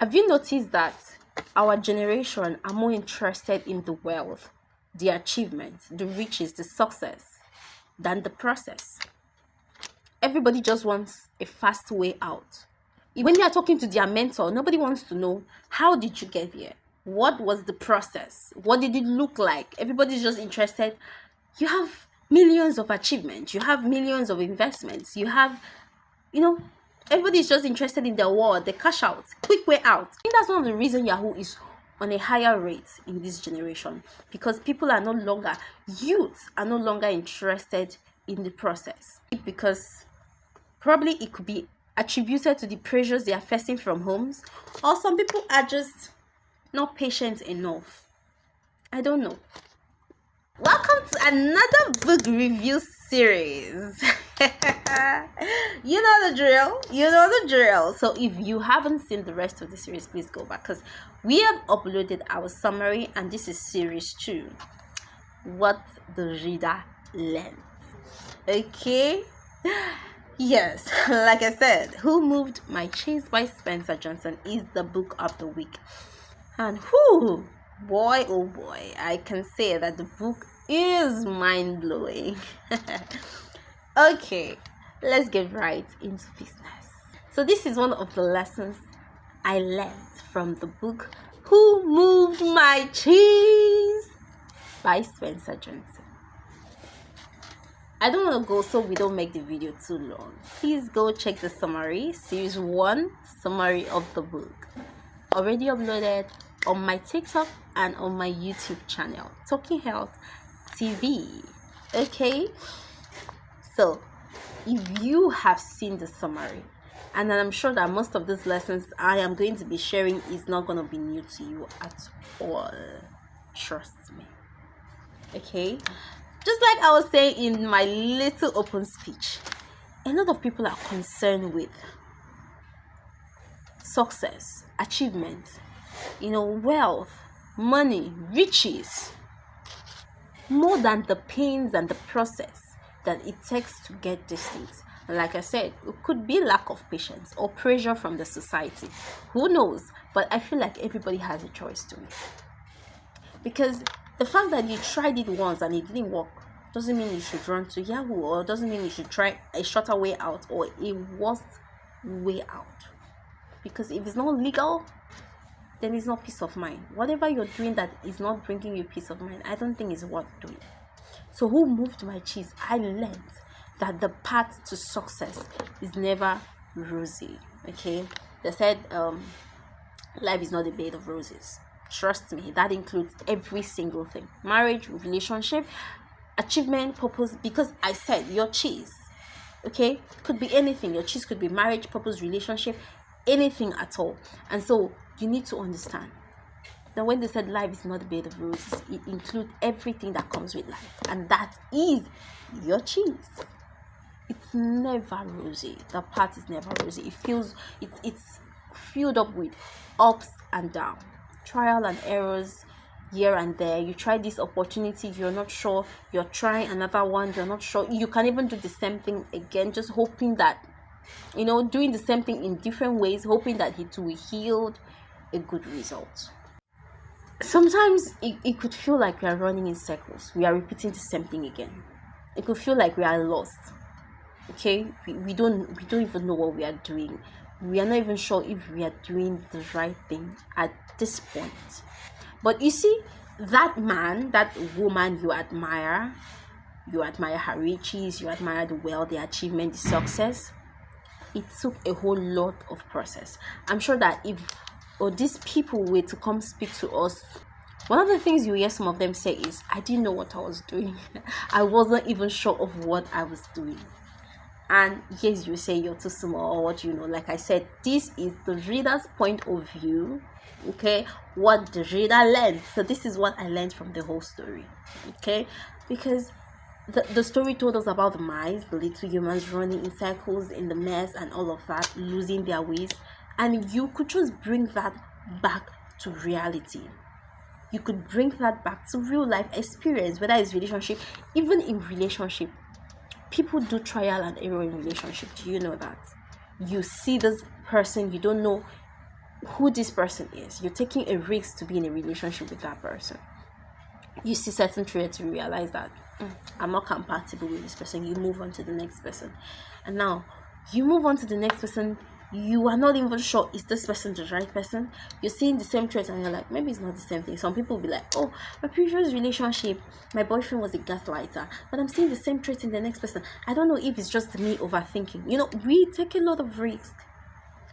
Have you noticed that our generation are more interested in the wealth, the achievements, the riches, the success than the process? Everybody just wants a fast way out. When they are talking to their mentor, nobody wants to know, how did you get here? What was the process? What did it look like? Everybody's just interested. You have millions of achievements, you have millions of investments, you have, you know, everybody's just interested in the award, the cash out, quick way out. I think that's one of the reasons Yahoo is on a higher rate in this generation, because people are no longer, youths are no longer interested in the process, because probably it could be attributed to the pressures they are facing from homes, or some people are just not patient enough. I don't know. Welcome to another book review series. You know the drill. You know the drill. So if you haven't seen the rest of the series, please go back, because we have uploaded our summary, and this is series 2. What the reader learned. Okay. Yes, like I said, Who Moved My Cheese by Spencer Johnson is the book of the week. And whoo, boy, oh boy, I can say that the book is mind-blowing. Okay, let's get right into business. So this is one of the lessons I learned from the book Who Moved My Cheese by Spencer Johnson. I don't want to go so we don't make the video too long. Please go check the summary, series 1 summary of the book. Already uploaded on my TikTok and on my YouTube channel, Talking Health TV. Okay, so if you have seen the summary, and I'm sure that most of these lessons I am going to be sharing is not going to be new to you at all, trust me. Okay, just like I was saying in my little open speech, a lot of people are concerned with success, achievement, wealth, money, riches, more than the pains and the process that it takes to get these things. And like I said, it could be lack of patience or pressure from the society. Who knows? But I feel like everybody has a choice to make. Because the fact that you tried it once and it didn't work doesn't mean you should run to Yahoo, or doesn't mean you should try a shorter way out or a worse way out. Because if it's not legal, then it's not peace of mind. Whatever you're doing that is not bringing you peace of mind, I don't think it's worth doing. So Who Moved My Cheese? I learned that the path to success is never rosy. Okay, they said life is not a bed of roses. Trust me, that includes every single thing: marriage, relationship, achievement, purpose. Because I said your cheese, okay, could be anything. Your cheese could be marriage, purpose, relationship, anything at all. And so you need to understand that when they said life is not a bed of roses, it includes everything that comes with life, and that is your cheese. It's never rosy. The path is never rosy. It feels it's filled up with ups and downs, trial and errors here and there. You try this opportunity, you're not sure, you're trying another one, you're not sure, you can even do the same thing again, just hoping that, doing the same thing in different ways, hoping that it will yield a good result. Sometimes it could feel like we are running in circles, we are repeating the same thing again. It could feel like we are lost. Okay, we don't even know what we are doing. We are not even sure if we are doing the right thing at this point. But you see, that man, that woman you admire her riches, you admire the wealth, the achievement, the success. It took a whole lot of process. I'm sure that if these people were to come speak to us, one of the things you hear some of them say is, I didn't know what I was doing. I wasn't even sure of what I was doing. And yes, you say you're too small, or what like I said, this is the reader's point of view. Okay, what the reader learned. So this is what I learned from the whole story. Okay, because the story told us about the mice, the little humans running in circles in the mess and all of that, losing their ways. And you could just bring that back to reality. You could bring that back to real life experience, whether it's relationship. Even in relationship, people do trial and error in relationship. Do you know that? You see this person, you don't know who this person is. You're taking a risk to be in a relationship with that person. You see certain traits, you realize that I'm not compatible with this person. You move on to the next person, and now you move on to the next person. You are not even sure, is this person the right person? You're seeing the same traits and you're like, maybe it's not the same thing. Some people will be like, oh, my previous relationship, my boyfriend was a gaslighter, but I'm seeing the same traits in the next person. I don't know if it's just me overthinking. We take a lot of risks.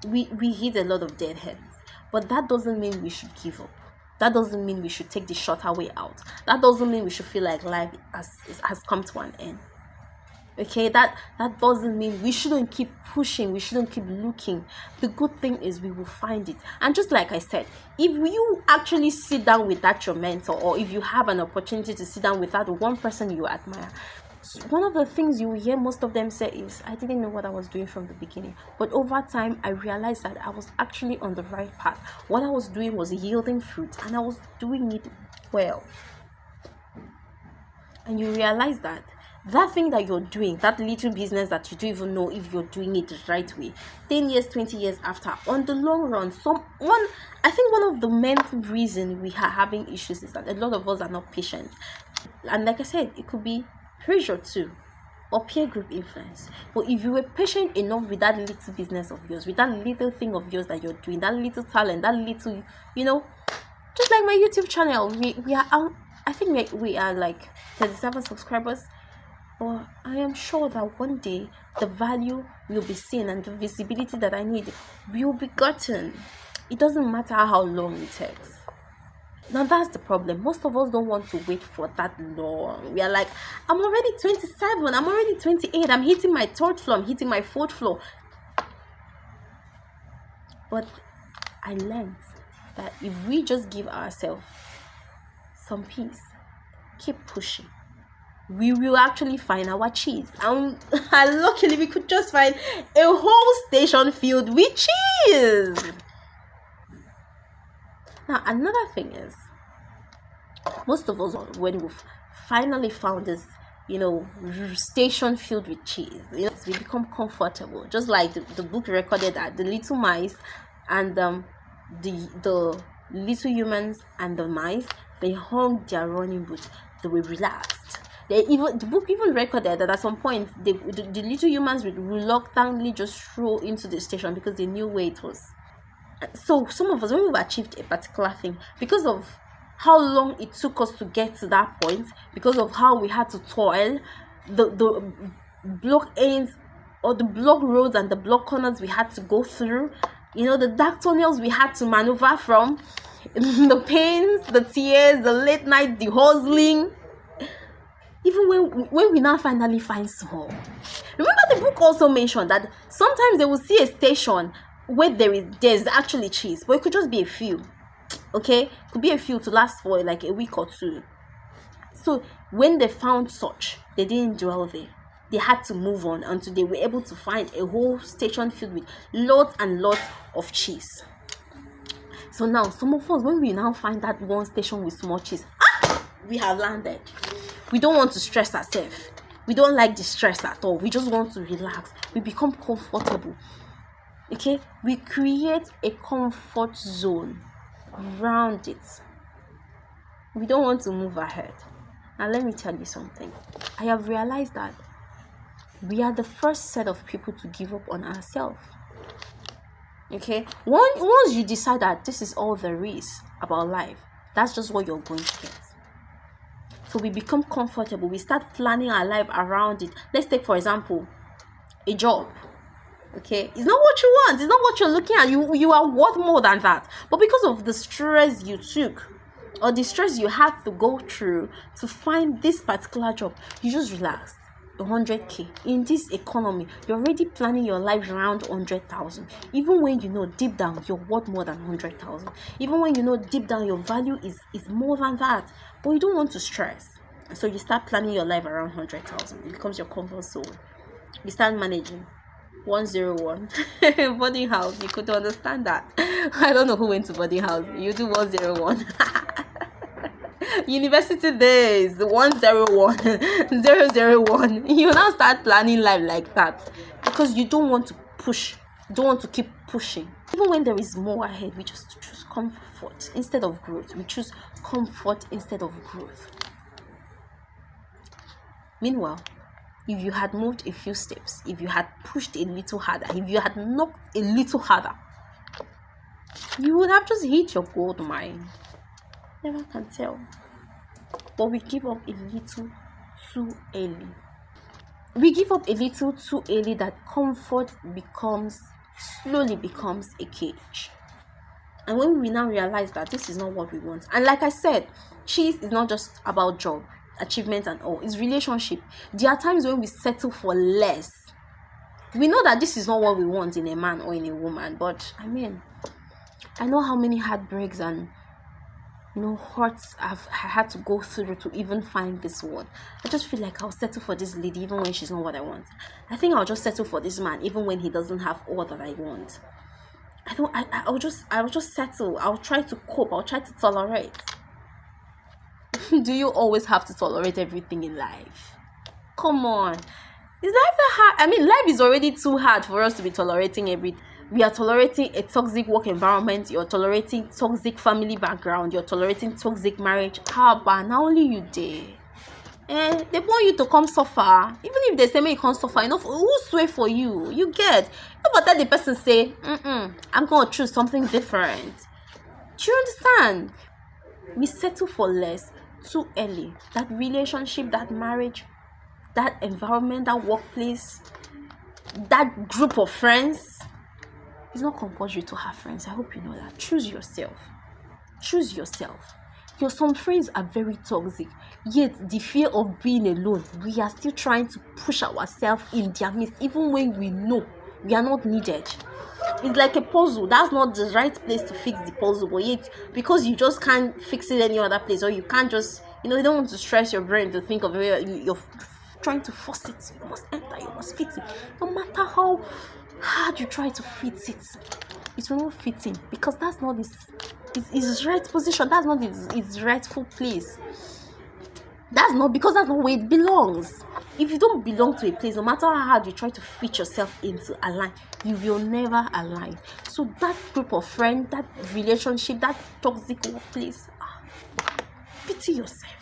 We hit a lot of dead ends, but that doesn't mean we should give up. That doesn't mean we should take the shorter way out. That doesn't mean we should feel like life has come to an end. Okay, that doesn't mean we shouldn't keep pushing, we shouldn't keep looking. The good thing is we will find it. And just like I said, if you actually sit down with that your mentor, or if you have an opportunity to sit down with that one person you admire, one of the things you will hear most of them say is, I didn't know what I was doing from the beginning, but over time I realized that I was actually on the right path. What I was doing was yielding fruit, and I was doing it well. And you realize that thing that you're doing, that little business that you don't even know if you're doing it the right way, 10 years, 20 years after, on the long run, I think one of the main reasons we are having issues is that a lot of us are not patient. And like I said, it could be pressure too, or peer group influence. But if you were patient enough with that little business of yours, with that little thing of yours that you're doing, that little talent, that little, just like my YouTube channel, we are, I think we are like 37 subscribers. But I am sure that one day the value will be seen and the visibility that I need will be gotten. It doesn't matter how long it takes. Now that's the problem. Most of us don't want to wait for that long. We are like, I'm already 27, I'm already 28, I'm hitting my third floor, I'm hitting my fourth floor. But I learned that if we just give ourselves some peace, keep pushing, we will actually find our cheese. And luckily we could just find a whole station filled with cheese. Now another thing is, most of us, when we've finally found this station filled with cheese, we become comfortable, just like the book recorded that the little mice and the little humans and the mice, they hung their running boots, they were relaxed. The book even recorded that at some point the little humans would reluctantly just throw into the station because they knew where it was. So some of us, when we've achieved a particular thing, because of how long it took us to get to that point, because of how we had to toil, the block ends or the block roads and the block corners we had to go through, the dark tunnels we had to maneuver from, the pains, the tears, the late night, the hustling. Even when we now finally find small. Remember, the book also mentioned that sometimes they will see a station where there's actually cheese, but it could just be a few. Okay, it could be a few to last for like a week or two. So when they found such, they didn't dwell there. They had to move on until they were able to find a whole station filled with lots and lots of cheese. So now some of us, when we now find that one station with small cheese, we have landed. We don't want to stress ourselves. We don't like the stress at all. We just want to relax. We become comfortable. Okay, we create a comfort zone around it. We don't want to move ahead. Now let me tell you something. I have realized that we are the first set of people to give up on ourselves. Okay, once you decide that this is all there is about life, that's just what you're going to get. So we become comfortable. We start planning our life around it. Let's take, for example, a job. Okay, it's not what you want, it's not what you're looking at. You are worth more than that. But because of the stress you took, or the stress you had to go through to find this particular job, you just relaxed. 100k in this economy, you're already planning your life around 100,000. Even when you know deep down you're worth more than 100,000, even when you know deep down your value is more than that, but you don't want to stress, so you start planning your life around 100,000. It becomes your comfort zone. You start managing 101 boarding house. You could understand that. I don't know who went to boarding house. You do 101. University days 101 001. You now start planning life like that because you don't want to push, you don't want to keep pushing. Even when there is more ahead, we just choose comfort instead of growth. We choose comfort instead of growth. Meanwhile, if you had moved a few steps, if you had pushed a little harder, if you had knocked a little harder, you would have just hit your gold mine. Never can tell. But we give up a little too early. We give up a little too early that comfort slowly becomes a cage. And when we now realize that this is not what we want, and like I said, cheese is not just about job, achievement and all, it's relationship. There are times when we settle for less. We know that this is not what we want in a man or in a woman, but I know how many heartbreaks and hurts I had to go through to even find this one. I just feel like I'll settle for this lady even when she's not what I want. I think I'll just settle for this man even when he doesn't have all that I want. I'll just settle. I'll try to cope. I'll try to tolerate. Do you always have to tolerate everything in life? Come on. Is life that hard? Life is already too hard for us to be tolerating everything. We are tolerating a toxic work environment. You're tolerating toxic family background. You're tolerating toxic marriage. How about now only you there? They want you to come suffer. Even if they say me you can't suffer enough, who swear for you? You get. If that the person say, I'm gonna choose something different. Do you understand? We settle for less too early. That relationship, that marriage, that environment, that workplace, that group of friends. It's not compulsory to have friends. I hope you know that. Choose yourself. Choose yourself. Some friends are very toxic. Yet the fear of being alone, we are still trying to push ourselves in their midst, even when we know we are not needed. It's like a puzzle. That's not the right place to fix the puzzle, but yet because you just can't fix it any other place, or you can't just you don't want to stress your brain to think of it. You're trying to force it. You must enter. You must fit it. No matter how hard you try to fit it, it will not fit in, because that's not his right position. That's not his rightful place. That's not where it belongs. If you don't belong to a place, no matter how hard you try to fit yourself into align, you will never align. So that group of friends, that relationship, that toxic workplace, pity yourself.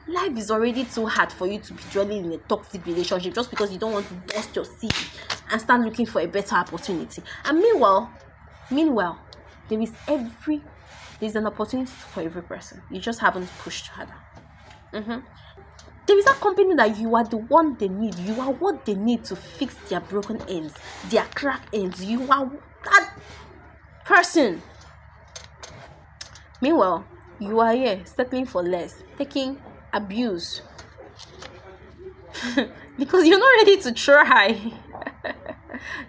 Life is already too hard for you to be dwelling in a toxic relationship just because you don't want to dust your CV and start looking for a better opportunity. And meanwhile, there's an opportunity for every person. You just haven't pushed harder. There is that company that you are the one they need. You are what they need to fix their broken ends, their cracked ends. You are that person. Meanwhile, you are here settling for less, taking abuse because you're not ready to try.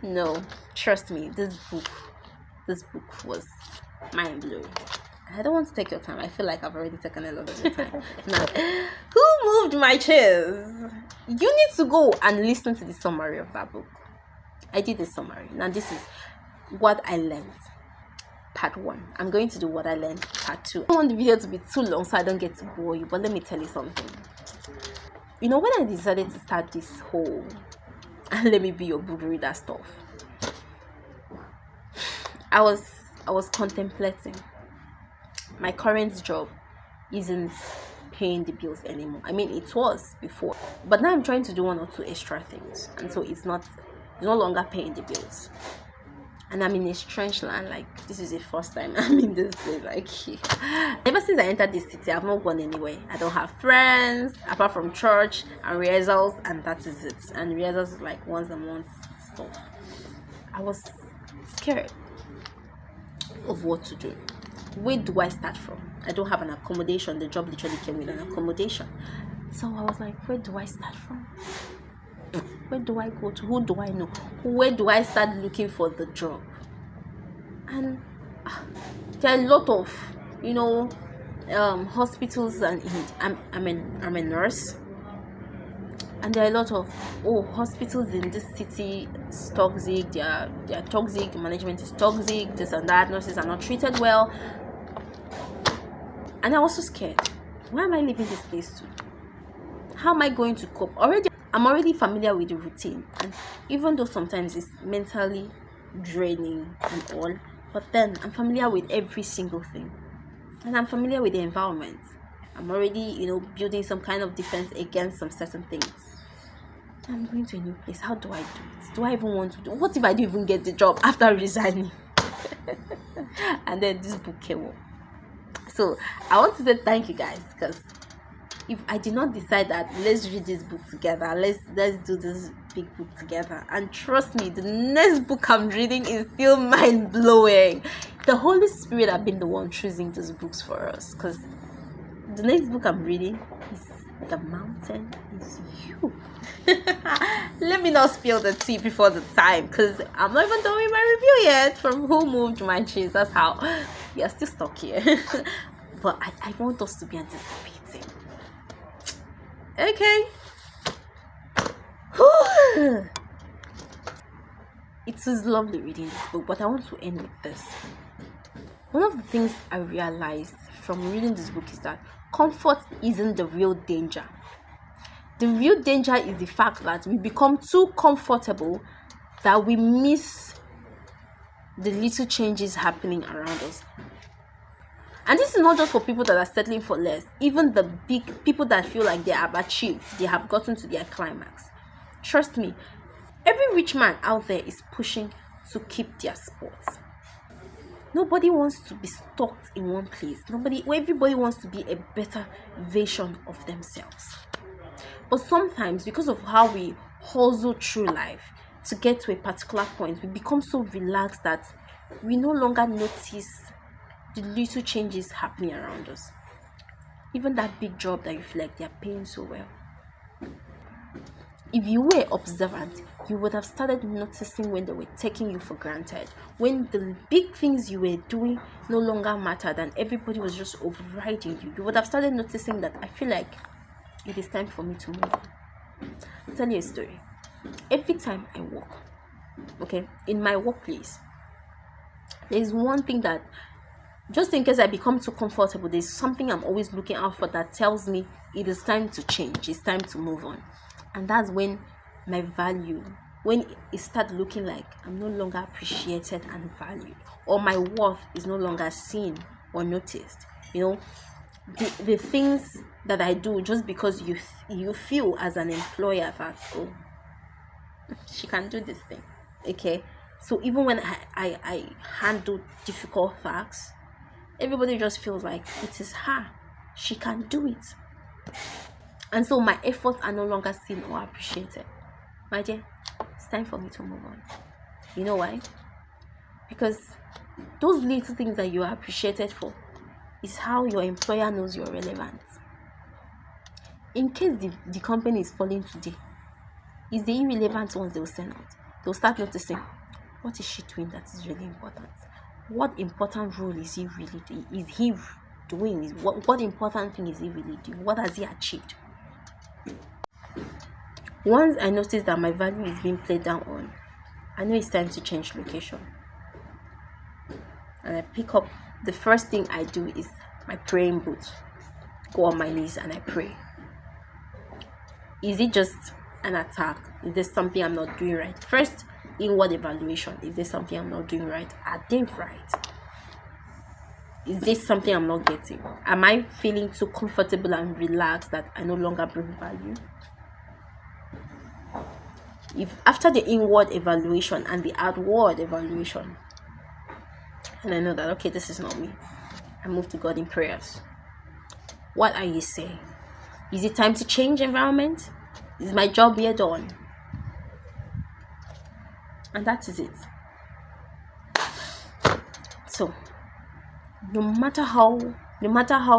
No, trust me, this book was mind-blowing. I don't want to take your time. I feel like I've already taken a lot of your time. Now, who moved my chairs? You need to go and listen to the summary of that book. I did the summary. Now, this is what I learned. Part 1. I'm going to do what I learned. Part 2. I don't want the video to be too long so I don't get to bore you, but let me tell you something. When I decided to start this whole let me be your book reader stuff, I was contemplating. My current job isn't paying the bills anymore. It was before, but now I'm trying to do 1 or 2 extra things, and so it's no longer paying the bills. And I'm in a strange land. Like, this is the first time I'm in this place. Like, ever since I entered this city, I've not gone anywhere. I don't have friends apart from church and rehearsals, and that is it. And rehearsals is like once a month stuff. I was scared of what to do. Where do I start from? I don't have an accommodation. The job literally came with an accommodation. So I was like, where do I start from? Where do I go to? Who do I know? Where do I start looking for the job? And there are a lot of, hospitals, and I'm a nurse. And there are a lot of hospitals in this city is toxic. They are toxic. The management is toxic. This and that. Nurses are not treated well. And I was so scared. Where am I leaving this place to? How am I going to cope? I'm already familiar with the routine, and even though sometimes it's mentally draining and all, But then I'm familiar with every single thing, and I'm familiar with the environment. I'm already, building some kind of defense against some certain things. I'm going to a new place. How do I do it? Do I even want to do? What if I don't even get the job after resigning? And then this book came up. So I want to say thank you guys, because if I did not decide that let's read this book together, let's do this big book together, and trust me, the next book I'm reading is still mind blowing. The Holy Spirit have been the one choosing those books for us, because the next book I'm reading is The Mountain Is You. Let me not spill the tea before the time, because I'm not even done with my review yet from Who Moved My Cheese. That's how we are still stuck here. But I want us to be anticipating. Okay. It was lovely reading this book, but I want to end with this. One of the things I realized from reading this book is that comfort isn't the real danger. The real danger is the fact that we become too comfortable that we miss the little changes happening around us. And this is not just for people that are settling for less. Even the big people that feel like they have achieved, they have gotten to their climax. Trust me, every rich man out there is pushing to keep their spots. Nobody wants to be stuck in one place. Everybody wants to be a better version of themselves. But sometimes, because of how we hustle through life to get to a particular point, we become so relaxed that we no longer notice the little changes happening around us. Even that big job that you feel like they are paying so well. If you were observant, you would have started noticing when they were taking you for granted, when the big things you were doing no longer mattered and everybody was just overriding you. You would have started noticing that I feel like it is time for me to move on. I'll tell you a story. Every time I walk, in my workplace, there's one thing that, just in case I become too comfortable, there's something I'm always looking out for that tells me it is time to change, it's time to move on. And that's when my value, when it starts looking like I'm no longer appreciated and valued, or my worth is no longer seen or noticed. The things that I do just because you feel as an employer that, oh, she can do this thing. Okay. So even when I handle difficult tasks, everybody just feels like it is her. She can do it. And so my efforts are no longer seen or appreciated. My dear, it's time for me to move on. You know why? Because those little things that you are appreciated for is how your employer knows you're relevant. In case the company is falling today, it's the irrelevant ones they will send out. They'll start noticing, what is she doing that is really important? What important role is he really doing? What important thing is he really doing? What has he achieved? Once I notice that my value is being played down on, I know it's time to change location. And I pick up, the first thing I do is my praying boots. Go on my knees and I pray. Is it just an attack? Is there something I'm not doing right? First, inward evaluation. Is there something I'm not doing right? Are they right? Is this something I'm not getting? Am I feeling too comfortable and relaxed that I no longer bring value? If after the inward evaluation and the outward evaluation, and I know that, okay, this is not me, I move to God in prayers. What are you saying? Is it time to change environment? Is my job here done? And that is it. So, no matter how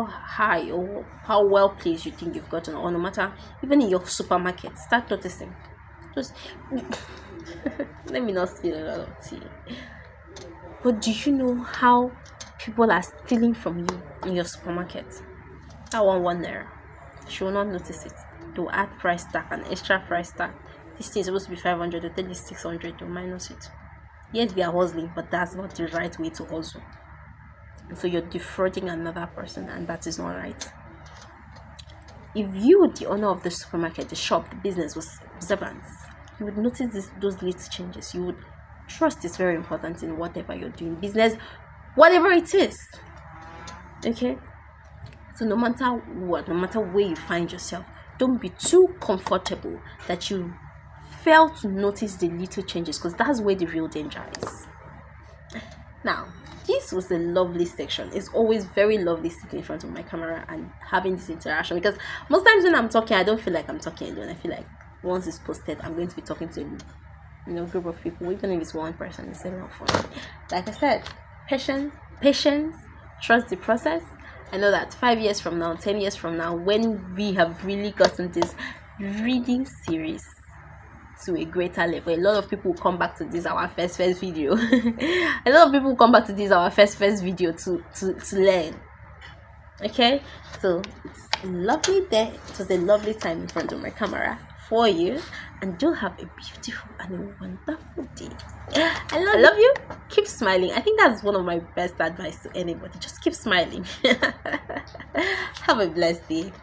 high or how well placed you think you've gotten, or no matter, even in your supermarket, start noticing. Just let me not spill a lot of tea. But do you know how people are stealing from you in your supermarket? That one naira. She will not notice it. They'll add price tag, an extra price tag. This thing is supposed to be 500, they'll tell you 600, they'll minus it. Yes, they are hustling, but that's not the right way to hustle. And so you're defrauding another person, and that is not right. If you, the owner of the supermarket, the shop, the business, was observant, you would notice those little changes. You would Trust is very important in whatever you're doing, business, whatever it is. Okay, so no matter what, no matter where you find yourself, don't be too comfortable that you fail to notice the little changes, because that's where the real danger is. Now, this was a lovely section. It's always very lovely sitting in front of my camera and having this interaction, because most times when I'm talking, I don't feel like I'm talking alone. I feel like once it's posted, I'm going to be talking to a group of people, even if it's one person. It's enough for me. Like I said, patience, trust the process. I know that 5 years from now, 10 years from now, when we have really gotten this reading series to a greater level, a lot of people will come back to this our first video. A lot of people will come back to this our first video to learn. Okay, so it's lovely there. It was a lovely time in front of my camera for you, and do have a beautiful and a wonderful day. I love you. Keep smiling. I think that's one of my best advice to anybody. Just keep smiling. Have a blessed day.